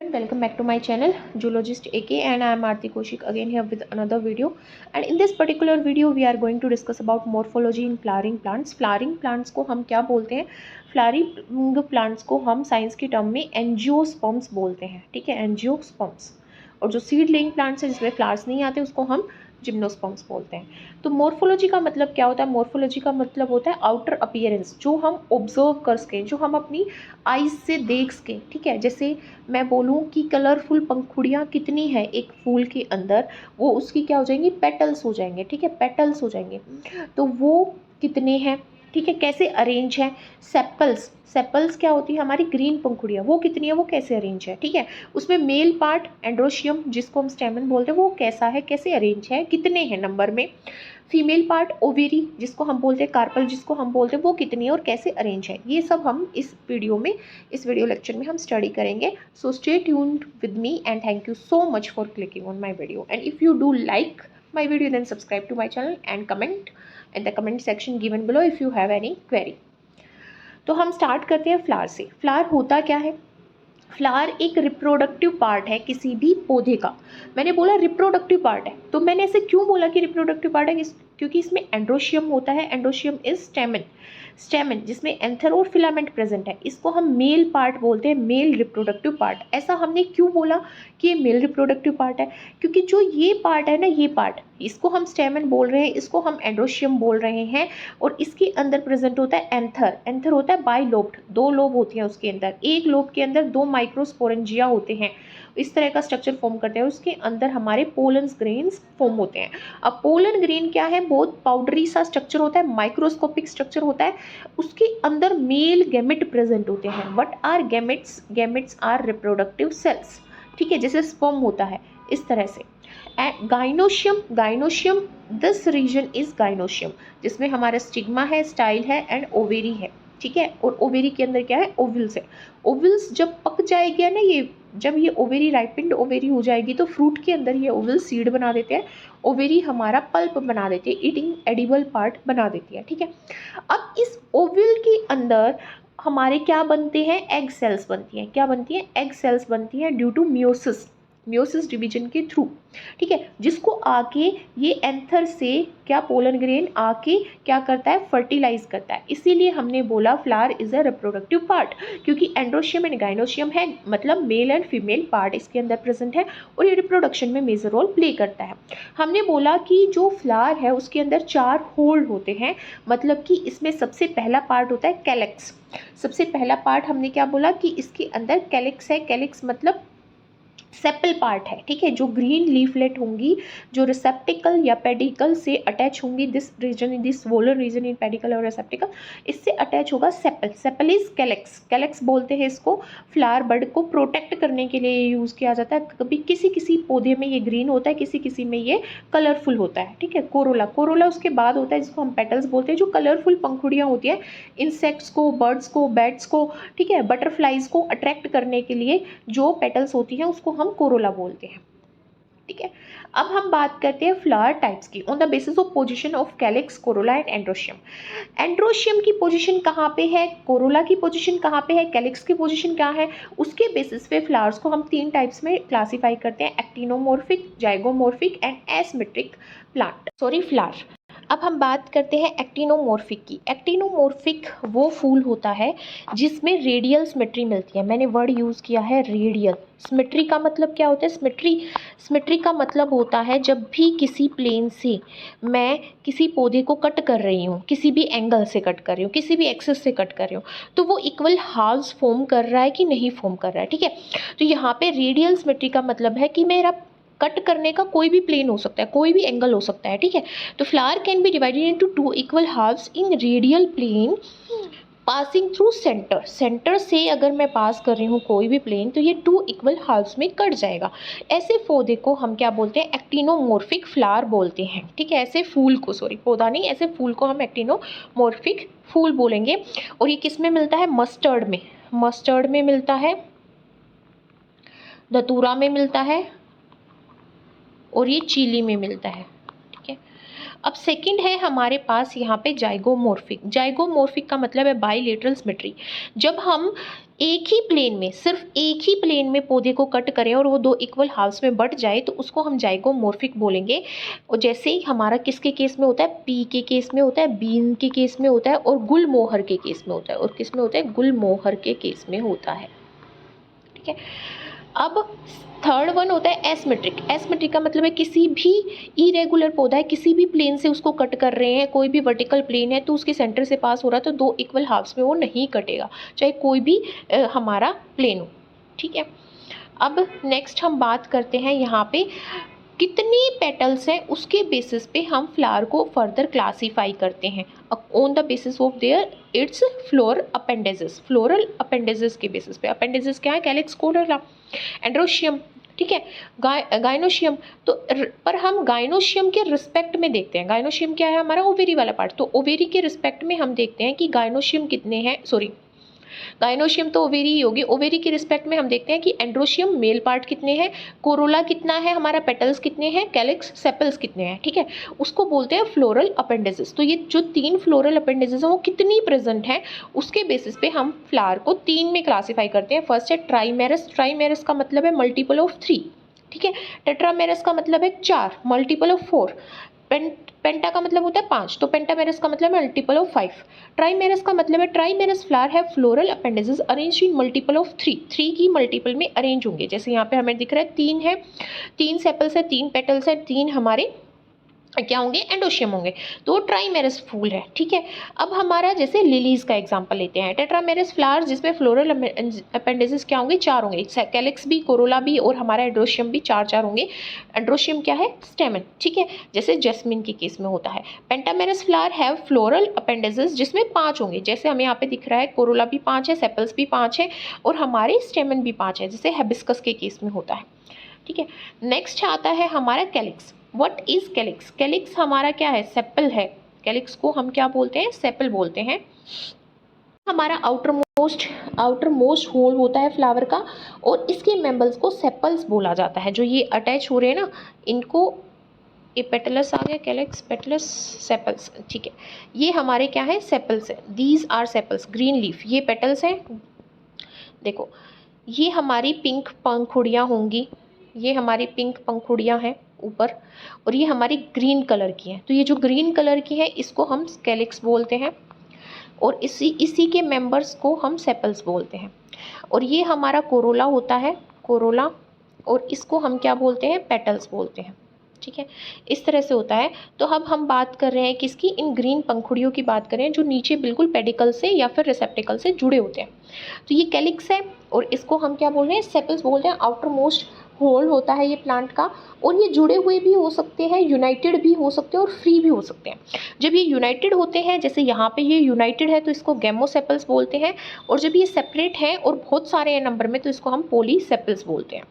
everyone, welcome back to my channel Zoologist AK, and I am Aarti Kaushik again here with another video. And in this particular video we are going to discuss about morphology in flowering plants. Flowering plants को हम क्या बोलते हैं? Flowering plants को हम science की term में angiosperms बोलते हैं, ठीक है, एंजियोस्पर्म्स। और जो सीड लेइंग प्लांट्स है जिसमें फ्लावर्स नहीं आते उसको हम जिम्नोस्पर्म्स बोलते हैं। तो मॉर्फोलॉजी का मतलब क्या होता है? मॉर्फोलॉजी का मतलब होता है आउटर अपीयरेंस, जो हम ऑब्जर्व कर सकें, जो हम अपनी आइज से देख सकें, ठीक है। जैसे मैं बोलूँ कि कलरफुल पंखुड़ियाँ कितनी है एक फूल के अंदर, वो उसकी क्या हो जाएंगी? पेटल्स हो जाएंगे, ठीक है, पेटल्स हो जाएंगे। तो वो कितने हैं, ठीक है, कैसे अरेंज है? सेपल्स, सेपल्स क्या होती है? हमारी ग्रीन पंखुड़ियाँ, वो कितनी है, वो कैसे अरेंज है, ठीक है। उसमें मेल पार्ट एंड्रोशियम जिसको हम स्टेमन बोलते हैं वो कैसा है, कैसे अरेंज है, कितने हैं नंबर में। फीमेल पार्ट ओवेरी जिसको हम बोलते हैं, कार्पल जिसको हम बोलते हैं, वो कितनी है और कैसे अरेंज है। ये सब हम इस वीडियो लेक्चर में हम स्टडी करेंगे। So stay tuned with me and thank you so much for clicking on my video. And if you do like my video then subscribe to my channel and comment in the comment section given below if you have any query. तो हम start करते हैं flower से। Flower होता क्या है? Flower एक reproductive part है किसी भी पौधे का। मैंने बोला रिप्रोडक्टिव पार्ट है, तो मैंने ऐसे क्यों बोला कि रिप्रोडक्टिव पार्ट है? क्योंकि इसमें एंड्रोशियम होता है। एंड्रोशियम इज स्टेमन, स्टेमन जिसमें एंथर और फिलामेंट प्रेजेंट है, इसको हम मेल पार्ट बोलते हैं, मेल रिप्रोडक्टिव पार्ट। ऐसा हमने क्यों बोला कि ये मेल रिप्रोडक्टिव पार्ट है? क्योंकि जो ये पार्ट है ना, ये पार्ट, इसको हम स्टेमन बोल रहे हैं, इसको हम एंड्रोशियम बोल रहे हैं, और इसके अंदर प्रेजेंट होता है एंथर। एंथर होता है बाइलोब्ड, दो लोब होती हैं उसके अंदर, एक लोब के अंदर दो माइक्रोस्पोरेंजिया होते हैं, इस तरह का स्ट्रक्चर फॉर्म करते हैं। उसके अंदर हमारे पोलन्स ग्रेन्स फॉर्म होते हैं। अब पोलन ग्रेन क्या है? बहुत पाउडरी सा स्ट्रक्चर होता है, माइक्रोस्कोपिक स्ट्रक्चर होता है। उसके अंदर मेल गैमेट प्रेजेंट होते हैं। What are gametes? Gametes are reproductive cells, ठीक है, जैसे स्पर्म होता है इस तरह से। And gynoecium, gynoecium this region is gynoecium जिसमें हमारा स्टिग्मा है, स्टाइल है एंड ओवेरी है, ठीक है। और ओवेरी के अंदर क्या है? ओविल्स है। ओविल्स जब पक जाएगी ना, ये जब ये ओवेरी राइपिंड ओवेरी हो जाएगी तो फ्रूट के अंदर ये ओविल सीड बना देते हैं, ओवेरी हमारा पल्प बना देती है, ईटिंग एडिबल पार्ट बना देती है, ठीक है। अब इस ओविल के अंदर हमारे क्या बनते हैं? एग सेल्स बनती हैं। क्या बनती हैं? एग सेल्स बनती हैं due to meiosis, meiosis division के थ्रू, ठीक है, जिसको आके ये एंथर से क्या पोलन ग्रेन आके क्या करता है? फर्टिलाइज करता है। इसीलिए हमने बोला flower is a reproductive part, क्योंकि एंड्रोशियम एंड गाइनोशियम है, मतलब मेल एंड फीमेल पार्ट इसके अंदर प्रेजेंट है और ये रिप्रोडक्शन में मेजर रोल प्ले करता है। हमने बोला कि जो फ्लावर है उसके अंदर 4 होल होते हैं, मतलब कि इसमें सबसे पहला पार्ट होता है कैलेक्स। सबसे पहला पार्ट हमने क्या बोला कि इसके अंदर कैलेक्स है। कैलेक्स मतलब सेपल पार्ट है, ठीक है, जो ग्रीन लीफलेट होंगी, जो रिसेप्टिकल या पेडिकल से अटैच होंगी, this region in this whorl region in pedicel और रिसेप्टिकल, इससे अटैच होगा sepal. Sepal is calyx, calyx बोलते हैं इसको। फ्लावर बर्ड को प्रोटेक्ट करने के लिए यूज़ किया जाता है। कभी किसी किसी पौधे में ये ग्रीन होता है, किसी किसी में ये कलरफुल होता है, ठीक है। कोरोला, कोरोला उसके बाद होता है जिसको हम पेटल्स बोलते हैं, जो कलरफुल पंखुड़ियाँ होती है इंसेक्ट्स को, बर्ड्स को, बैट्स को, ठीक है, बटरफ्लाइज को अट्रैक्ट करने के लिए जो पेटल्स होती हैं उसको हम कोरोला बोलते हैं, ठीक है। अब हम बात करते हैं फ्लावर टाइप्स की on the basis of position of calyx, Corolla and androecium. Androecium की पोजीशन कहाँ पे है, कोरोला की पोजीशन कहाँ पे है, कैलिक्स की पोजीशन क्या है, उसके बेसिस पे फ्लावर्स को हम 3 टाइप्स में क्लासीफाई करते हैं, actinomorphic, zygomorphic and asymmetric flower. अब हम बात करते हैं एक्टिनोमॉर्फिक की। एक्टिनोमॉर्फिक वो फूल होता है जिसमें रेडियल सिमेट्री मिलती है। मैंने वर्ड यूज़ किया है रेडियल। सिमेट्री का मतलब क्या होता है? सिमेट्री का मतलब होता है जब भी किसी प्लेन से मैं किसी पौधे को कट कर रही हूँ, किसी भी एंगल से कट कर रही हूँ, किसी भी एक्सिस से कट कर रही हूँ, तो वो इक्वल हाल्व्स फॉर्म कर रहा है कि नहीं फॉर्म कर रहा है, ठीक है। तो यहाँ पे रेडियल सिमेट्री का मतलब है कि मेरा कट करने का कोई भी प्लेन हो सकता है, कोई भी एंगल हो सकता है, ठीक है। तो flower can be divided into 2 equal halves in radial plane passing through center. Center से अगर मैं पास कर रही हूँ कोई भी प्लेन तो ये 2 इक्वल हाफ्स में कट जाएगा। ऐसे पौधे को हम क्या बोलते हैं? एक्टिनोमॉर्फिक फ्लावर बोलते हैं, ठीक है। ऐसे फूल को, सॉरी पौधा नहीं, ऐसे फूल को हम एक्टिनोमॉर्फिक फूल बोलेंगे। और ये किस में मिलता है? मस्टर्ड में, मस्टर्ड में मिलता है, धतूरा में मिलता है और ये चिली में मिलता है, ठीक है। अब सेकंड है हमारे पास यहाँ पे जाइगोमॉर्फिक। जाइगोमॉर्फिक का मतलब है बाइलेटरल सिमेट्री। जब हम एक ही प्लेन में, सिर्फ एक ही प्लेन में पौधे को कट करें और वो दो इक्वल हाफ्स में बट जाए तो उसको हम जाइगोमॉर्फिक बोलेंगे। और जैसे ही हमारा किसके केस में होता है, पी के केस में होता है, बीन के केस में होता है और गुलमोहर के केस में होता है। और किस में होता है, गुलमोहर के केस में होता है। ठीक है, अब थर्ड वन होता है एसिमेट्रिक। एसिमेट्रिक का मतलब है किसी भी इरेगुलर पौधा है, किसी भी प्लेन से उसको कट कर रहे हैं, कोई भी वर्टिकल प्लेन है तो उसके सेंटर से पास हो रहा है तो दो इक्वल हाफ्स में वो नहीं कटेगा, चाहे कोई भी हमारा प्लेन हो। ठीक है, अब नेक्स्ट हम बात करते हैं यहाँ पे कितनी पेटल्स हैं उसके बेसिस पे हम फ्लावर को फर्दर क्लासीफाई करते हैं on the basis of their it's floral appendages. Floral appendages के बेसिस पे, अपेंडेजेस क्या है, कैलिक्स, कोरोला, एंड्रोशियम, ठीक है, गाइनोशियम। तो पर हम गाइनोशियम के रिस्पेक्ट में देखते हैं, गाइनोशियम क्या है, हमारा ओवेरी वाला पार्ट, तो ओवेरी के रिस्पेक्ट में हम देखते हैं कि गाइनोशियम कितने हैं, सॉरी गाइनोशियम तो ओवेरी ही होगी, ओवेरी के रिस्पेक्ट में हम देखते हैं कि एंड्रोशियम मेल पार्ट कितने हैं, कोरोला कितना है, हमारा पेटल्स कितने हैं, कैलिक्स, सेपल्स कितने हैं। ठीक है, उसको बोलते हैं फ्लोरल अपेंडेजेस। तो ये जो तीन फ्लोरल अपेंडेजेस हैं वो कितनी प्रेजेंट है उसके बेसिस पे हम फ्लावर को तीन में क्लासीफाई करते हैं। फर्स्ट है ट्राइमेरस। ट्राइमेरस का मतलब है मल्टीपल ऑफ 3। ठीक है, टेट्रामेरस का मतलब है 4, मल्टीपल ऑफ 4। पेंटा का मतलब होता है 5, तो पेंटामेरस का मतलब है मल्टीपल ऑफ 5। ट्राइमेरस का मतलब है ट्राइमेरस फ्लावर है floral appendages arrange in multiple of 3। 3 की मल्टीपल में अरेंज होंगे, जैसे यहाँ पे हमें दिख रहा है 3 है, 3 सेपल्स है, 3 पेटल्स है, 3 हमारे क्या होंगे, एंडोशियम होंगे, तो ट्राइमेरस फूल है। ठीक है, अब हमारा जैसे लिलीज का एग्जांपल लेते हैं, टेट्रामेरस फ्लावर जिसमें फ्लोरल अपेंडेजेस क्या होंगे, 4 होंगे, कैलिक्स भी, कोरोला भी और हमारा एंड्रोशियम भी 4 होंगे। एंड्रोशियम क्या है, स्टेमन। ठीक है, जैसे जैस्मिन के केस में होता है। Pentamerous flower have floral appendages जिसमें 5 होंगे, जैसे हमें यहाँ पे दिख रहा है, कोरोला भी 5 है, सेपल्स भी 5 है और हमारे स्टेमन भी 5 है, जैसे हेबिस्कस के केस में होता है। ठीक है, नेक्स्ट आता है हमारा calyx. What is calyx? Calyx हमारा क्या है, सेपल है। कैलिक्स को हम क्या बोलते हैं, सेपल बोलते हैं। हमारा आउटर मोस्ट होल होता है फ्लावर का और इसके मेंबर्स को सेपल्स बोला जाता है। जो ये अटैच हो रहे हैं ना, इनको, ये पेटलस आ गया, कैलिक्स, पेटलस, सेपल्स। ठीक है, ये हमारे क्या है, सेपल्स है। These are sepals. Green leaf, ये पेटल्स हैं। देखो, ये हमारी पिंक पंखुड़ियाँ होंगी, ये हमारी पिंक पंखुड़ियाँ हैं ऊपर, और ये हमारी ग्रीन कलर की हैं। तो ये जो ग्रीन कलर की है इसको हम कैलिक्स बोलते हैं और इसी के मेंबर्स को हम सेपल्स बोलते हैं। और ये हमारा कोरोला होता है, कोरोला, और इसको हम क्या बोलते हैं, पेटल्स बोलते हैं। ठीक है, इस तरह से होता है। तो अब हम बात कर रहे हैं किसकी, इन ग्रीन पंखुड़ियों की बात करें जो नीचे बिल्कुल पेडिकल से या फिर रिसेप्टिकल से जुड़े होते हैं। तो ये कैलिक्स है और इसको हम क्या बोल रहे हैं, सेपल्स बोलते हैं। आउटर मोस्ट होल होता है ये प्लांट का, और ये जुड़े हुए भी हो सकते हैं, यूनाइटेड भी हो सकते हैं और फ्री भी हो सकते हैं। जब ये यूनाइटेड होते हैं, जैसे यहाँ पे ये यूनाइटेड है तो इसको गैमोसेपल्स बोलते हैं, और जब ये सेपरेट है और बहुत सारे हैं नंबर में तो इसको हम पॉलीसेपल्स बोलते हैं।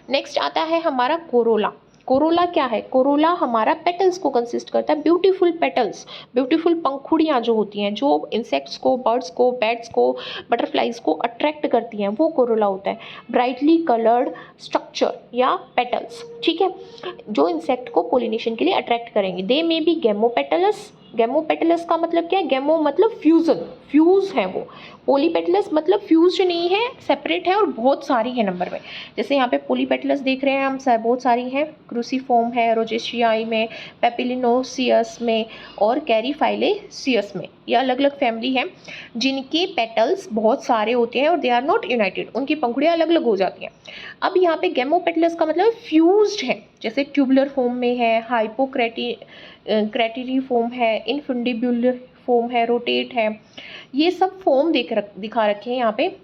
नेक्स्ट आता है हमारा कोरोला। कोरोला क्या है, कोरोला हमारा पेटल्स को कंसिस्ट करता है, ब्यूटीफुल पेटल्स, ब्यूटीफुल पंखुड़ियाँ जो होती हैं, जो इंसेक्ट्स को, बर्ड्स को, बैट्स को, बटरफ्लाइज को अट्रैक्ट करती हैं, वो कोरोला होता है। ब्राइटली कलर्ड स्ट्रक्चर या पेटल्स, ठीक है, जो इंसेक्ट को पोलिनेशन के लिए अट्रैक्ट करेंगे। दे मे बी गेमोपेटलस। गेमोपेटलस का मतलब क्या है, गेमो मतलब फ्यूजन, फ्यूज है वो। पोलीपेटलस मतलब फ्यूज नहीं है, सेपरेट है और बहुत सारी है नंबर में। जैसे यहाँ पे पोलीपेटलस देख रहे हैं हम, बहुत सारी हैं, क्रूसीफॉर्म है, रोजेशियाई में, पेपिलिनोसियस में और कैरीफाइलेसियस में। ये अलग अलग फैमिली है जिनके पेटल्स बहुत सारे होते हैं और दे आर नॉट यूनाइटेड, उनकी पंखुड़ियाँ अलग अलग हो जाती हैं। अब यहाँ पे गेमोपेटलस का मतलब फ्यूज्ड है, जैसे ट्यूबुलर फॉर्म में है, क्रेटरी फॉर्म है, इनफुंडिब्युलर फॉर्म है, रोटेट है। ये सब फॉर्म दिखा रखे हैं यहाँ पे।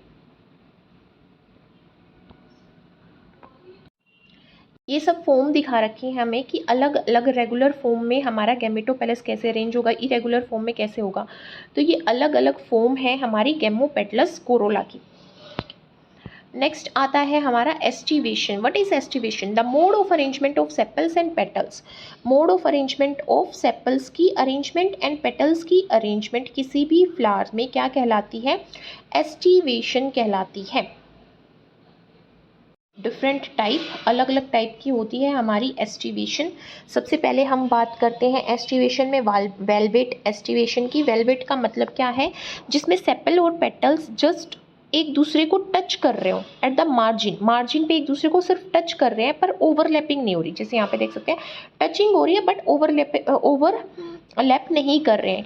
ये सब फॉर्म दिखा रखी है हमें कि अलग अलग रेगुलर फॉर्म में हमारा गैमेटोपेलस कैसे अरेंज होगा, इरेगुलर फॉर्म में कैसे होगा। तो ये अलग अलग फॉर्म है हमारी गैमोपेटलस कोरोला की। नेक्स्ट आता है हमारा aestivation. What is aestivation? The mode of arrangement of sepals and petals. Mode of arrangement of sepals की अरेंजमेंट एंड पेटल्स की अरेंजमेंट किसी भी फ्लावर में क्या कहलाती है, एस्टिवेशन कहलाती है। डिफरेंट टाइप, अलग अलग टाइप की होती है हमारी एस्टिवेशन। सबसे पहले हम बात करते हैं एस्टिवेशन में वेलवेट एस्टिवेशन की। वेलवेट का मतलब क्या है, जिसमें सेपल और पेटल्स जस्ट एक दूसरे को टच कर रहे हो एट द मार्जिन पे एक दूसरे को सिर्फ टच कर रहे हैं, पर ओवरलैपिंग नहीं हो रही। जैसे यहाँ पे देख सकते हैं टचिंग हो रही है बट ओवरलैप नहीं कर रहे हैं।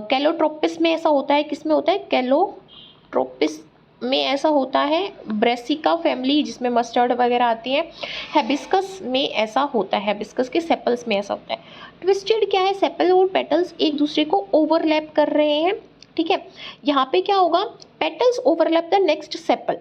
कैलोट्रोपिस में ऐसा होता है, किस में होता है, कैलोट्रोपिस में ऐसा होता है, ब्रेसिका फैमिली जिसमें मस्टर्ड वगैरह आती है। हेबिस्कस में ऐसा होता है, हेबिस्कस के सेपल्स में ऐसा होता है। ट्विस्टेड क्या है, सेपल और पेटल्स एक दूसरे को ओवरलैप कर रहे हैं, ठीक है। यहाँ पे क्या होगा, petals overlap the next sepal.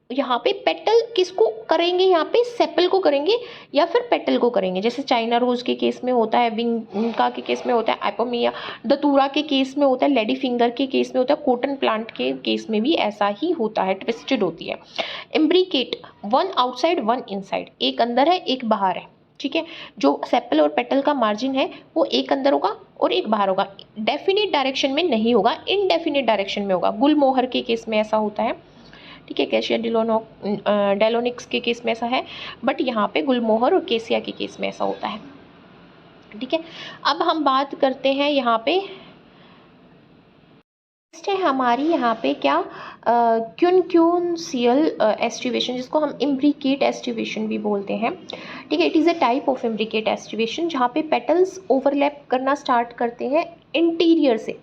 यहाँ पे पेटल किसको करेंगे, यहाँ पे सेपल को करेंगे या फिर पेटल को करेंगे। जैसे चाइना रोज के केस में होता है, विंका के केस में होता है, एपोमिया दतूरा के केस में होता है, लेडी फिंगर के केस में होता है, कॉटन प्लांट के केस में भी ऐसा ही होता है, ट्विस्टेड होती है। Imbricate, one outside one inside, एक अंदर है एक बाहर है, ठीक है। जो सेपल और पेटल का मार्जिन है वो एक अंदर होगा और एक बाहर होगा, डेफिनेट डायरेक्शन में नहीं होगा, इनडेफिनेट डायरेक्शन में होगा। गुलमोहर के केस में ऐसा होता है, ठीक है। कैशिया डेलोनिक्स के केस में ऐसा है, बट यहाँ पे गुलमोहर और केसिया के केस में ऐसा होता है, ठीक है। अब हम बात करते हैं यहाँ पे, नेक्स्ट है हमारी यहाँ पे क्या, क्यूनक्यूनसियल एस्टिवेशन, जिसको हम इम्ब्रिकेट एस्टिवेशन भी बोलते हैं, ठीक है। It is a type of imbricate aestivation जहाँ पे पेटल्स ओवरलैप करना स्टार्ट करते हैं इंटीरियर से,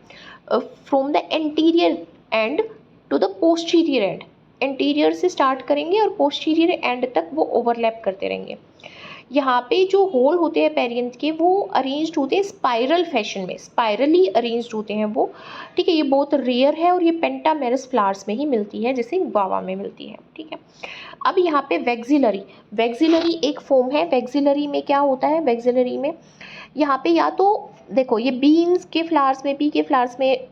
from the anterior end to the posterior end. Interior से स्टार्ट करेंगे और पोस्टीरियर एंड तक वो ओवरलैप करते रहेंगे। यहाँ पे जो होल होते हैं पेरियंथ के, वो अरेंज्ड होते हैं स्पाइरल फैशन में, स्पाइरली अरेंज्ड होते हैं वो, ठीक है। ये बहुत रेयर है और ये पेंटामेरस फ्लावर्स में ही मिलती है, जैसे गुआवा में मिलती है, ठीक है। अब यहाँ पे वैक्सिलरी एक फॉर्म है। वैक्सिलरी में क्या होता है, वैक्सिलरी में यहाँ पे या तो देखो, ये बीन्स के फ्लावर्स में, पी के फ्लावर्स में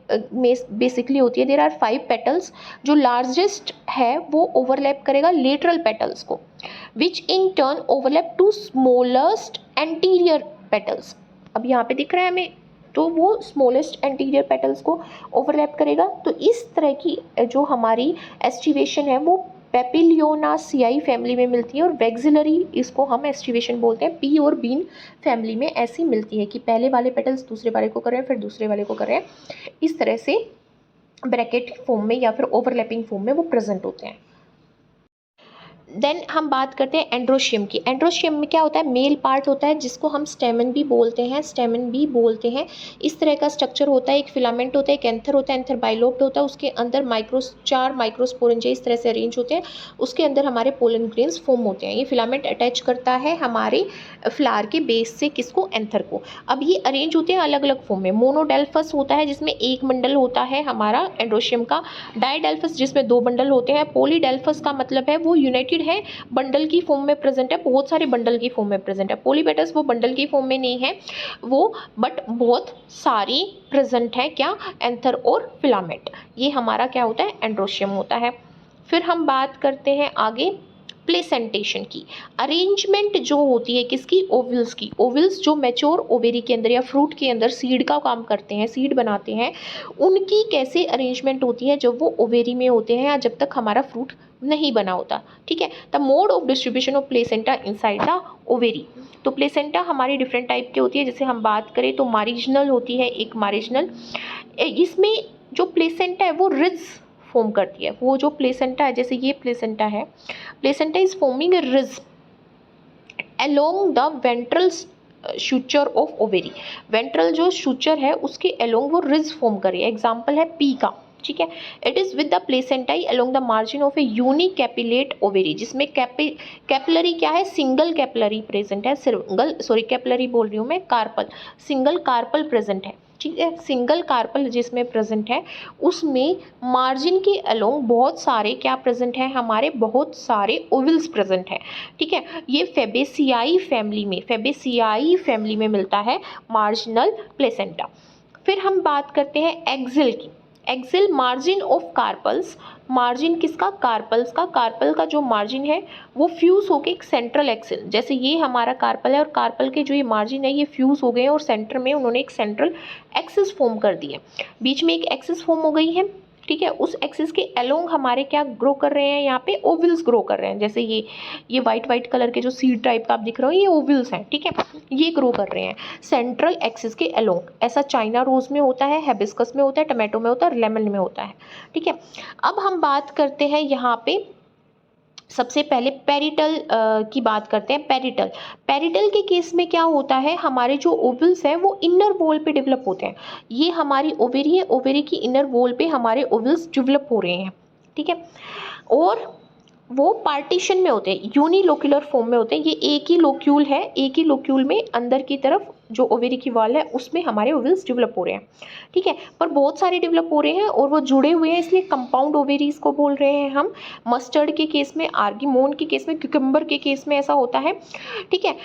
बेसिकली होती है। देयर आर 5 पेटल्स, जो लार्जेस्ट है वो ओवरलैप करेगा लेटरल पेटल्स को, which in turn overlap to smallest anterior petals. अब यहाँ पे दिख रहा है हमें, तो वो स्मॉलेस्ट एंटीरियर पेटल्स को ओवरलैप करेगा। तो इस तरह की जो हमारी एस्टिवेशन है वो पेपिलियोनासियाई फैमिली में मिलती है, और वैक्सिलरी इसको हम एस्टिवेशन बोलते हैं। पी और बीन फैमिली में ऐसी मिलती है कि पहले वाले पेटल्स दूसरे वाले को कर रहे हैं, फिर दूसरे वाले को कर रहे हैं, इस तरह से ब्रैकेट फॉर्म में या फिर ओवरलैपिंग फॉर्म में वो प्रेजेंट होते हैं। देन हम बात करते हैं एंड्रोशियम की। एंड्रोशियम में क्या होता है, मेल पार्ट होता है जिसको हम स्टेमन भी बोलते हैं, इस तरह का स्ट्रक्चर होता है। एक फिलामेंट होता है, एक एंथर होता है, एंथर बाइलोब्ड होता है, उसके अंदर 4 माइक्रोस्पोरेंजिया इस तरह से अरेंज होते हैं, उसके अंदर हमारे पोलन ग्रेन्स फॉर्म होते हैं। ये फिलामेंट अटैच करता है हमारे फ्लावर के बेस से, किसको, एंथर को। अब ये अरेंज होते हैं अलग अलग फॉर्म में। मोनोडेल्फस होता है जिसमें एक बंडल होता है हमारा एंड्रोशियम का, डाइडेल्फस जिसमें 2 बंडल होते हैं, पॉलीडेल्फस का मतलब है वो यूनाइटेड है, बंडल की फॉर्म में प्रेजेंट है, बहुत सारे बंडल की फॉर्म में प्रेजेंट है। पॉलीपेटस वो बंडल की फॉर्म में नहीं है वो, बट बहुत सारी प्रेजेंट है, क्या, एंथर और फिलामेंट। ये हमारा क्या होता है, एंड्रोशियम होता है। फिर हम बात करते हैं आगे प्लेसेंटेशन की। अरेंजमेंट जो होती है किसकी, ओवल्स की। ओवल्स जो मैच्योर ओवेरी के अंदर या फ्रूट के अंदर सीड का काम करते हैं, सीड बनाते हैं, उनकी कैसे अरेंजमेंट होती है जब वो ओवेरी में होते हैं या जब तक हमारा फ्रूट नहीं बना होता, ठीक है। The mode of distribution of placenta inside the ovary. तो प्लेसेंटा हमारी डिफरेंट टाइप की होती है। जैसे हम बात करें तो मारिजिनल होती है, एक मारिजिनल, इसमें जो प्लेसेंटा है वो रिज फॉर्म करती है। वो जो प्लेसेंटा है, जैसे ये प्लेसेंटा है, placenta is forming a ridge along the ventral suture of ovary. Ventral जो शूचर है उसके अलोंग वो रिज फॉर्म कर रही है। एग्जाम्पल है पी का, ठीक है। It is with the placentae along the margin of a unique carpellate ovary, जिसमें कैपिलरी क्या है, सिंगल कैपिलरी प्रेजेंट है, कैपिलरी बोल रही हूँ मैं, कार्पल, सिंगल कार्पल प्रेजेंट है, ठीक है। सिंगल कार्पल जिसमें प्रेजेंट है उसमें मार्जिन के अलोंग बहुत सारे क्या प्रेजेंट है, हमारे बहुत सारे ओवल्स प्रेजेंट है, ठीक है। ये फेबेसियाई फैमिली में मिलता है मार्जिनल प्लेसेंटा। फिर हम बात करते हैं एक्सिल की। Axile margin of carpels, margin किसका, कार्पल्स का। कार्पल का जो मार्जिन है वो फ्यूज होके एक सेंट्रल एक्सिल, जैसे ये हमारा कार्पल है और कार्पल के जो ये मार्जिन है ये फ्यूज हो गए हैं और सेंटर में उन्होंने एक सेंट्रल एक्सिस फॉर्म कर दी है, बीच में एक एक्सिस फॉर्म हो गई है, ठीक है, उस एक्सिस के अलोंग हमारे क्या ग्रो कर रहे हैं, यहाँ पे ओवल्स ग्रो कर रहे हैं। जैसे ये वाइट कलर के जो सीड टाइप का आप दिख रहे हो, ये ओवल्स हैं, ठीक है, ये ग्रो कर रहे हैं सेंट्रल एक्सिस के अलोंग। ऐसा चाइना रोज में होता है, हिबिस्कस में होता है, टमाटो में होता है, लेमन में होता है, ठीक है। अब हम बात करते हैं यहाँ पे सबसे पहले पेरिटल की बात करते हैं। पेरिटल के केस में क्या होता है, हमारे जो ओवल्स हैं वो इनर वॉल पे डेवलप होते हैं। ये हमारी ओवेरी है, ओवेरी की इनर वॉल पे हमारे ओवल्स डेवलप हो रहे हैं, ठीक है, और वो पार्टीशन में होते हैं, यूनिलोक्यूलर फॉर्म में होते हैं। ये एक ही लोक्यूल है, एक ही लोक्यूल में अंदर की तरफ जो ओवेरी की वॉल है उसमें हमारे ओवल्स डेवलप हो रहे हैं, ठीक है, पर बहुत सारे डेवलप हो रहे हैं और वो जुड़े हुए हैं, इसलिए कंपाउंड ओवेरीज को बोल रहे हैं हम। मस्टर्ड के केस में, आर्गीमोन के केस में, क्यूकम्बर के केस में ऐसा होता है, ठीक है।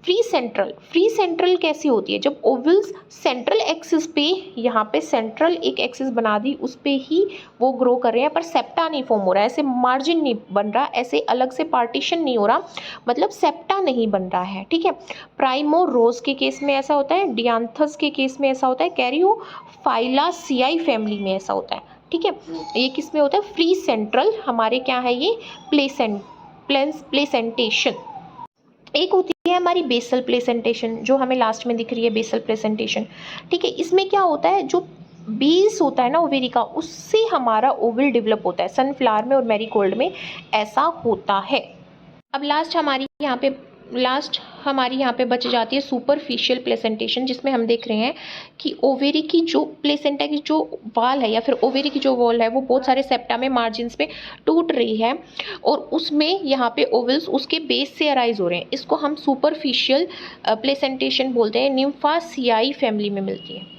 फ्री सेंट्रल कैसी होती है, जब ओवल्स सेंट्रल एक्सिस पे, यहाँ पे सेंट्रल एक एक्सिस बना दी, उस पे ही वो ग्रो कर रहे हैं, पर सेप्टा नहीं फॉर्म हो रहा है, ऐसे मार्जिन नहीं बन रहा, ऐसे अलग से पार्टीशन नहीं हो रहा, मतलब सेप्टा नहीं बन रहा है, ठीक है। प्राइमो रोज के केस में ऐसा होता है, डियांथस के केस में ऐसा होता है, कैरियोफाइलासियाई फैमिली में ऐसा होता है, ठीक है। ये किस में होता है, फ्री सेंट्रल, हमारे क्या है ये प्लेसेंटेशन। एक होती है हमारी बेसल प्लेसेंटेशन, जो हमें लास्ट में दिख रही है, बेसल प्लेसेंटेशन, ठीक है। इसमें क्या होता है, जो बेस होता है ना ओवेरी का, उससे हमारा ओवल डेवलप होता है। सनफ्लावर में और मैरीगोल्ड में ऐसा होता है। अब लास्ट हमारी यहाँ पे बच जाती है सुपरफिशियल प्लेसेंटेशन, जिसमें हम देख रहे हैं कि ओवेरी की जो प्लेसेंटा की जो वॉल है, या फिर ओवेरी की जो वॉल है, वो बहुत सारे सेप्टा में मार्जिन्स पे टूट रही है, और उसमें यहाँ पे ओवल्स उसके बेस से अराइज हो रहे हैं। इसको हम सुपरफिशियल प्लेसेंटेशन बोलते हैं, निम्फासियाई फैमिली में मिलती है।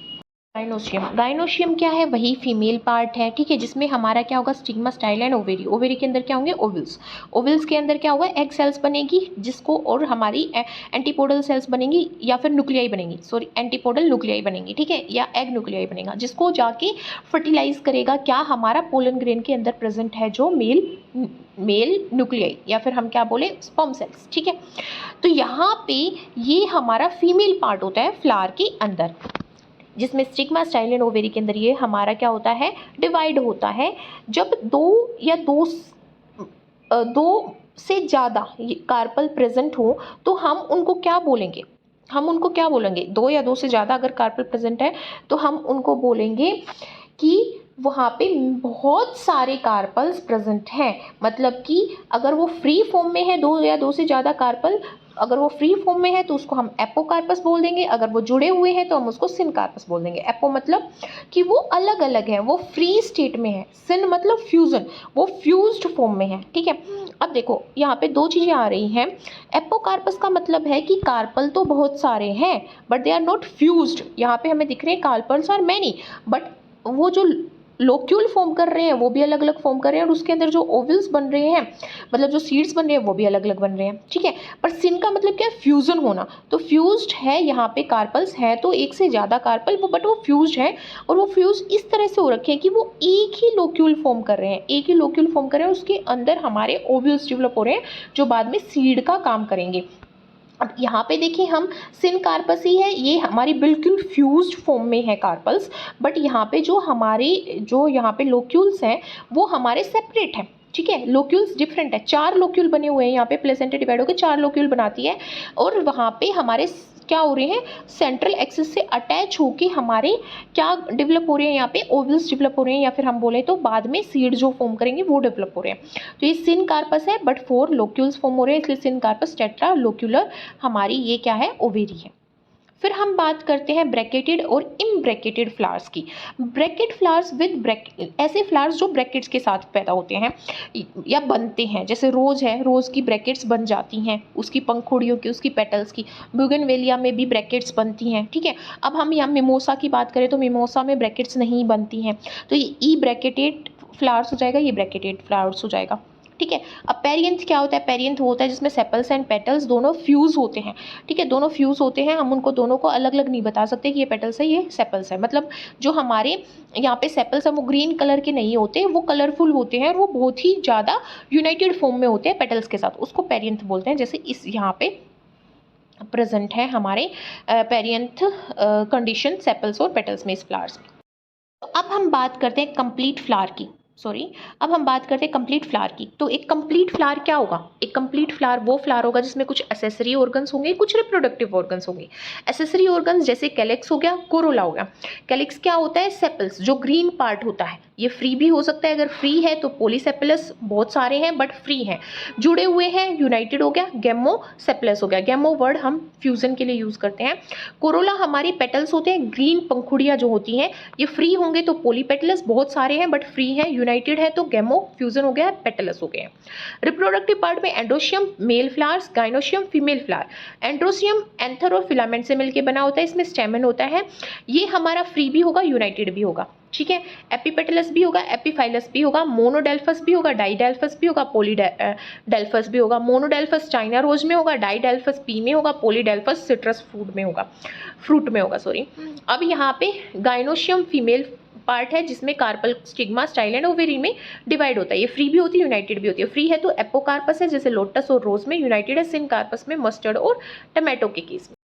गाइनोशियम क्या है, वही फीमेल पार्ट है, ठीक है, जिसमें हमारा क्या होगा, stigma, style and ovary. Ovary के अंदर क्या होंगे, ओवल्स के अंदर क्या होगा, एग सेल्स बनेगी, जिसको, और हमारी एंटीपोडल सेल्स बनेंगी, या फिर न्यूक्लियाई बनेंगी, सॉरी एंटीपोडल न्यूक्लियाई बनेंगी, ठीक है, या एग न्यूक्लियाई बनेगा, जिसको जाके फर्टिलाइज करेगा क्या, हमारा पोलन ग्रेन के अंदर प्रेजेंट है जो मेल न्यूक्लियाई, या फिर हम क्या बोले, स्पर्म सेल्स, ठीक है। तो यहाँ पे ये हमारा फीमेल पार्ट होता है फ्लावर के अंदर, जिसमें स्टिग्मा, स्टाइल एंड ओवेरी के अंदर ये हमारा क्या होता है, डिवाइड होता है। जब दो से ज़्यादा कार्पल प्रेजेंट हो, तो हम उनको क्या बोलेंगे, दो या दो से ज़्यादा अगर कार्पल प्रेजेंट है, तो हम उनको बोलेंगे कि वहाँ पे बहुत सारे कार्पल्स प्रेजेंट हैं। मतलब कि अगर वो फ्री फॉर्म में है, दो या दो से ज़्यादा कार्पल, अगर वो फ्री फॉर्म में है तो उसको हम एपोकार्पस बोल देंगे, अगर वो जुड़े हुए हैं तो हम उसको सिनकार्पस बोल देंगे। एपो मतलब कि वो अलग अलग है, वो फ्री स्टेट में है, सिन मतलब फ्यूजन, वो फ्यूज्ड फॉर्म में है, ठीक है। अब देखो यहाँ पे दो चीज़ें आ रही हैं। एपोकार्पस का मतलब है कि कार्पल तो बहुत सारे हैं but they are not fused. यहाँ पे हमें दिख रहे हैं कार्पल्स आर मैनी, बट वो जो लोक्यूल फॉर्म कर रहे हैं वो भी अलग अलग फॉर्म कर रहे हैं, और उसके अंदर जो ओवल्स बन रहे हैं, मतलब जो सीड्स बन रहे हैं, वो भी अलग अलग बन रहे हैं, ठीक है। पर सिन का मतलब क्या है, फ्यूजन होना। तो फ्यूज्ड है, यहाँ पे कार्पल्स है तो एक से ज़्यादा कार्पल, वो बट वो फ्यूज्ड है, और वो फ्यूज इस तरह से हो रखे हैं कि वो एक ही लोक्यूल फॉर्म कर रहे हैं, उसके अंदर हमारे ओवल्स डेवलप हो रहे हैं, जो बाद में सीड का काम करेंगे। अब यहाँ पे देखिए, हम सिन कार्पस ही है, ये हमारी बिल्कुल फ्यूज्ड फॉर्म में है कार्पल्स, बट यहाँ पे जो यहाँ पे लोक्यूल्स हैं वो हमारे सेपरेट हैं, ठीक है। लोक्यूल्स डिफरेंट है, 4 लोक्यूल बने हुए हैं यहाँ पे, प्लेसेंटा डिवाइड होकर 4 लोक्यूल बनाती है, और वहाँ पे हमारे क्या हो रहे हैं, सेंट्रल एक्सिस से अटैच होके हमारे क्या डेवलप हो रहे हैं, यहाँ पे ओवल्स डेवलप हो रहे हैं, या फिर हम बोले तो बाद में सीड जो फॉर्म करेंगे वो डेवलप हो रहे हैं। तो ये सिन कार्पस है, बट 4 लोक्यूल्स फॉर्म हो रहे हैं, इसलिए सिन कार्पस टेट्रा लोक्यूलर हमारी ये क्या है, ओवेरी है। फिर हम बात करते हैं ब्रैकेटेड और इम्ब्रैकेटेड फ्लावर्स की। ब्रैकेट फ्लावर्स विद ब्रैकेट, ऐसे फ्लावर्स जो ब्रैकेट्स के साथ पैदा होते हैं या बनते हैं, जैसे रोज़ है, रोज़ की ब्रैकेट्स बन जाती हैं, उसकी पंखुड़ियों की, उसकी पेटल्स की। ब्यूगेनविलिया में भी ब्रैकेट्स बनती हैं, ठीक है। अब हम यहाँ मिमोसा की बात करें तो मिमोसा में ब्रैकेट्स नहीं बनती हैं, तो ये ई ब्रैकेटेड फ्लावर्स हो जाएगा, ये ब्रैकेटेड फ्लावर्स हो जाएगा, ठीक है। अब पेरियंथ क्या होता है, पेरियंथ होता है जिसमें सेपल्स एंड पेटल्स दोनों फ्यूज होते हैं, ठीक है, दोनों फ्यूज होते हैं। हम उनको दोनों को अलग अलग नहीं बता सकते कि ये पेटल्स है, ये सेपल्स है। मतलब जो हमारे यहाँ पे सेपल्स है वो ग्रीन कलर के नहीं होते, वो कलरफुल होते हैं, और वो बहुत ही ज़्यादा यूनाइटेड फॉर्म में होते हैं पेटल्स के साथ, उसको पेरियंथ बोलते हैं। जैसे इस यहाँ पे प्रेजेंट है हमारे पेरियंथ कंडीशन सेपल्स और पेटल्स में, इस फ्लावर्स में। अब हम बात करते हैं कंप्लीट फ्लावर की। अब हम बात करते हैं कंप्लीट फ्लावर की। तो एक कंप्लीट फ्लावर क्या होगा? एक कंप्लीट फ्लावर वो फ्लावर होगा जिसमें कुछ एसेसरी ऑर्गन्स होंगे, कुछ रिप्रोडक्टिव ऑर्गन्स होंगे। एसेसरी ऑर्गन्स जैसे कैलिक्स हो गया, कोरोला हो गया। कैलिक्स क्या होता है? सेपल्स, जो ग्रीन पार्ट होता है। ये फ्री भी हो सकता है, अगर फ्री है तो पॉलीसेपलस बहुत सारे हैं बट फ्री हैं, जुड़े हुए हैं, यूनाइटेड हो गया, गेमोसेपलस हो गया। गेमो वर्ड हम फ्यूजन के लिए यूज करते हैं। कोरोला हमारे पेटल्स होते हैं, ग्रीन पंखुड़ियां जो होती हैं, ये फ्री होंगे तो पॉलीपेटलस बहुत सारे हैं बट फ्री हैं, यूनाइटेड है तो गेमो फ्यूजन हो गया, पेटलस हो गए। रिप्रोडक्टिव पार्ट में androecium male flowers, gynoecium female flower. Androecium anther और फिलामेंट से मिलकर बना होता है, इसमें स्टेमन होता है। ये हमारा फ्री भी होगा, यूनाइटेड भी होगा, ठीक है। एपिपेटलस भी होगा, एपिफाइलस भी होगा, मोनोडेल्फस भी होगा, डाइडेल्फस भी होगा, पॉलीडेल्फस भी होगा। मोनोडेल्फस चाइना रोज में होगा, डाइडेल्फस पी में होगा, पॉलीडेल्फस सिट्रस फ्रूट में होगा सॉरी। अब यहाँ पे गाइनोशियम फीमेल पार्ट है जिसमें carpel, stigma, style and ovary में डिवाइड होता है। ये फ्री भी होती है, यूनाइटेड भी होती है। फ्री है तो एपोकार्पस है जैसे लोटस और रोज में, यूनाइटेड है सिनकार्पस में, मस्टर्ड और टमाटो के केस में।